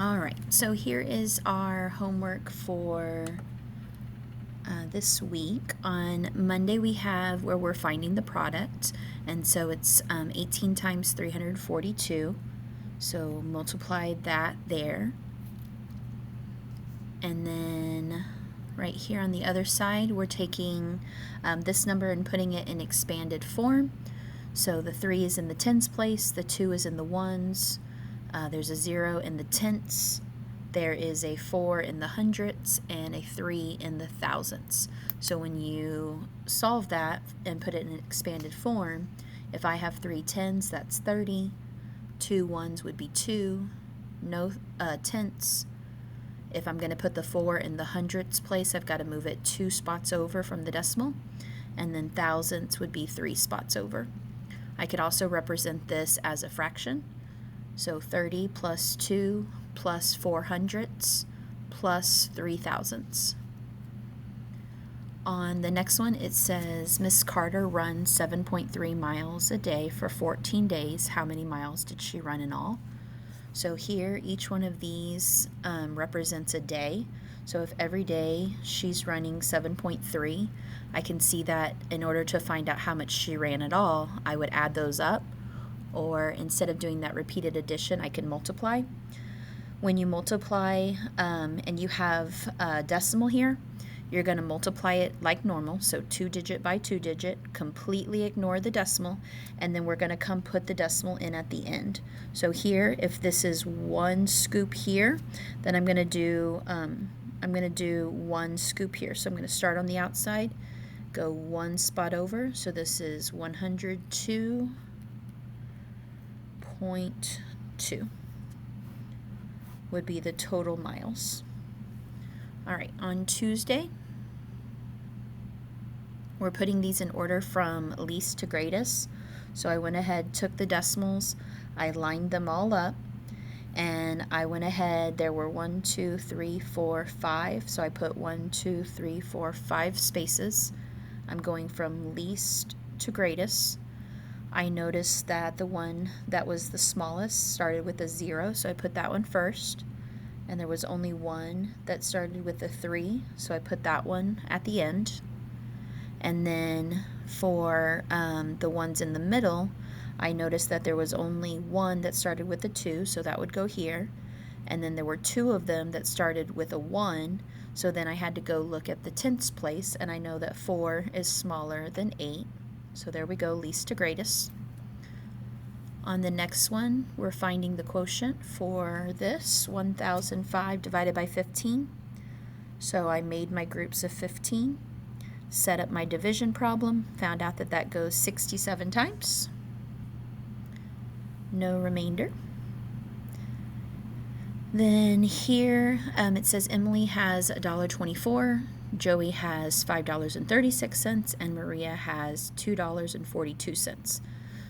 All right, so here is our homework for this week. On Monday we have where we're finding the product, and so it's 18 times 342, so multiply that there. And then right here on the other side we're taking this number and putting it in expanded form. So the 3 is in the tens place, the 2 is in the ones, there's a 0 in the tenths, there is a 4 in the hundredths, and a 3 in the thousandths. So when you solve that and put it in expanded form, if I have 3 tens, that's 30, 2 ones would be 2, no tenths. If I'm going to put the 4 in the hundredths place, I've got to move it 2 spots over from the decimal, and then thousandths would be 3 spots over. I could also represent this as a fraction. So 30 plus 2 plus 4 hundredths plus 3 thousandths. On the next one, it says, Miss Carter runs 7.3 miles a day for 14 days. How many miles did she run in all? So here, each one of these represents a day. So if every day she's running 7.3, I can see that in order to find out how much she ran at all, I would add those up. Or instead of doing that repeated addition, I can multiply. When you multiply and you have a decimal here, you're going to multiply it like normal, so 2-digit by 2-digit, completely ignore the decimal, and then we're going to come put the decimal in at the end. So here, if this is 1 scoop here, then I'm going to do 1 scoop here. So I'm going to start on the outside, go 1 spot over, so this is 102.2 would be the total miles. All right, on Tuesday, we're putting these in order from least to greatest. So I went ahead, took the decimals, I lined them all up, and I went ahead, there were 1, 2, 3, 4, 5, so I put 1, 2, 3, 4, 5 spaces. I'm going from least to greatest. I noticed that the one that was the smallest started with a 0, so I put that one first. And there was only one that started with a 3, so I put that one at the end. And then for the ones in the middle, I noticed that there was only one that started with a 2, so that would go here. And then there were 2 of them that started with a 1, so then I had to go look at the tenths place, and I know that 4 is smaller than 8. So there we go, least to greatest. On the next one, we're finding the quotient for this, 1005 divided by 15. So I made my groups of 15, set up my division problem, found out that that goes 67 times. No remainder. Then here it says Emily has $1.24, Joey has $5.36, and Maria has $2.42.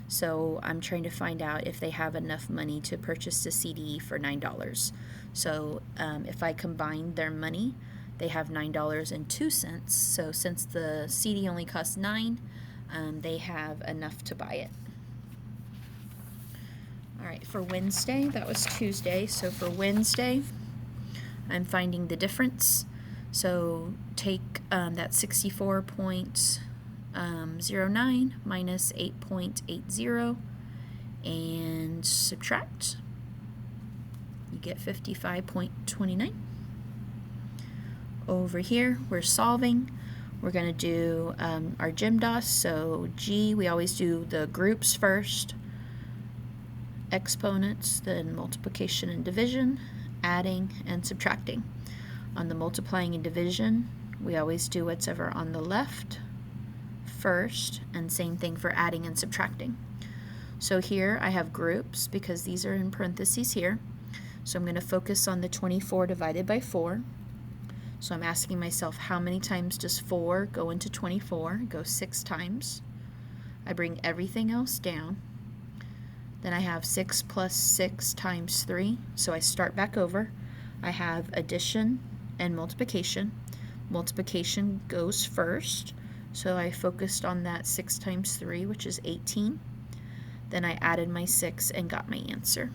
So I'm trying to find out if they have enough money to purchase a CD for $9. So if I combine their money, they have $9.02. So since the CD only costs $9, they have enough to buy it. All right, for Wednesday, that was Tuesday. So for Wednesday, I'm finding the difference. So take that 64.09 minus 8.80 and subtract. You get 55.29. Over here, we're solving. We're going to do our GEMDAS. So G, we always do the groups first, exponents, then multiplication and division, adding and subtracting. On the multiplying and division, we always do whatever on the left first, and same thing for adding and subtracting. So here I have groups because these are in parentheses here. So I'm going to focus on the 24 divided by 4. So I'm asking myself, how many times does 4 go into 24? It goes 6 times. I bring everything else down. Then I have 6 plus 6 times 3. So I start back over. I have addition and multiplication. Multiplication goes first. So I focused on that 6 times 3, which is 18. Then I added my 6 and got my answer.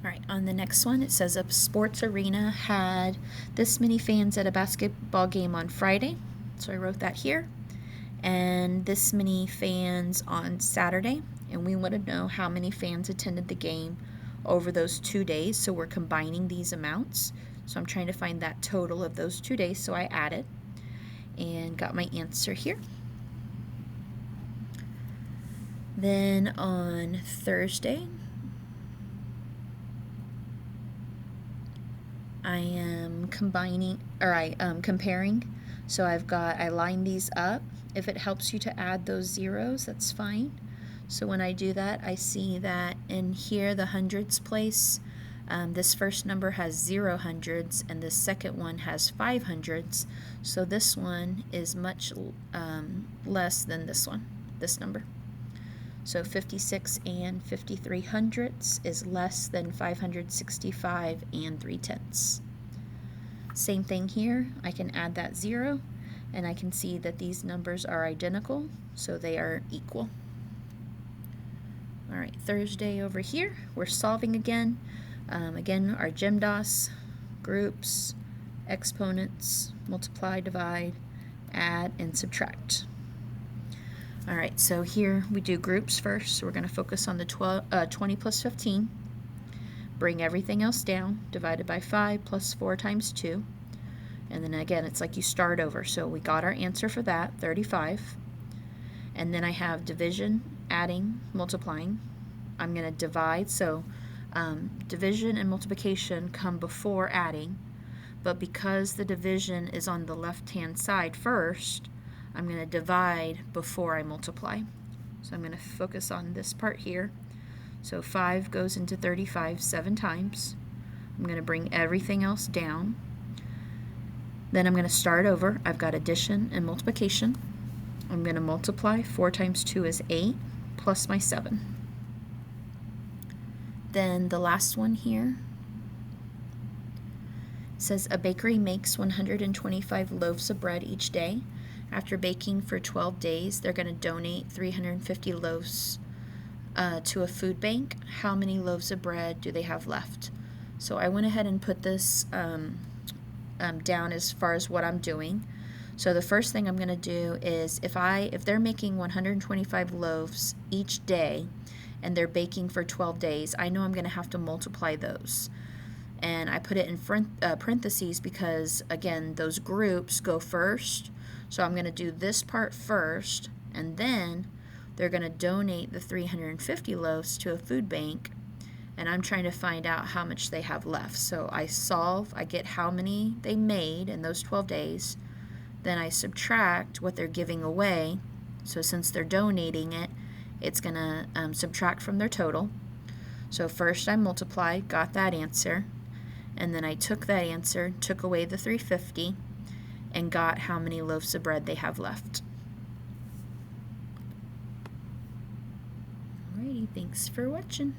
All right, on the next one, it says a sports arena had this many fans at a basketball game on Friday. So I wrote that here. And this many fans on Saturday. And we want to know how many fans attended the game over those 2 days. So we're combining these amounts. So I'm trying to find that total of those 2 days. So I added and got my answer here. Then on Thursday, I am comparing. So I lined these up. If it helps you to add those zeros, that's fine. So when I do that, I see that in here, the hundreds place, this first number has 0 hundreds and this second one has 5 hundreds. So this one is much less than this one, this number. So 56 and 53 hundredths is less than 565 and 3/10. Same thing here, I can add that 0 and I can see that these numbers are identical, so they are equal. All right, Thursday over here, we're solving again. Again, our GEMDAS, groups, exponents, multiply, divide, add, and subtract. All right, so here we do groups first. So we're going to focus on the 20 plus 15. Bring everything else down, divided by 5 plus 4 times 2. And then again, it's like you start over. So we got our answer for that, 35. And then I have division, adding, multiplying. I'm going to divide. So division and multiplication come before adding. But because the division is on the left-hand side first, I'm going to divide before I multiply. So I'm going to focus on this part here. So 5 goes into 35 7 times. I'm going to bring everything else down. Then I'm going to start over. I've got addition and multiplication. I'm going to multiply. 4 times 2 is 8, plus my 7. Then the last one here says a bakery makes 125 loaves of bread each day. After baking for 12 days, they're going to donate 350 loaves to a food bank. How many loaves of bread do they have left? So I went ahead and put this down as far as what I'm doing. So the first thing I'm going to do is if they're making 125 loaves each day and they're baking for 12 days, I know I'm going to have to multiply those. And I put it in parentheses because, again, those groups go first. So I'm going to do this part first, and then they're going to donate the 350 loaves to a food bank, and I'm trying to find out how much they have left. So I get how many they made in those 12 days, then I subtract what they're giving away. So since they're donating it, it's going to subtract from their total. So first I multiplied, got that answer, and then I took that answer, took away the 350, and got how many loaves of bread they have left. Alrighty, thanks for watching.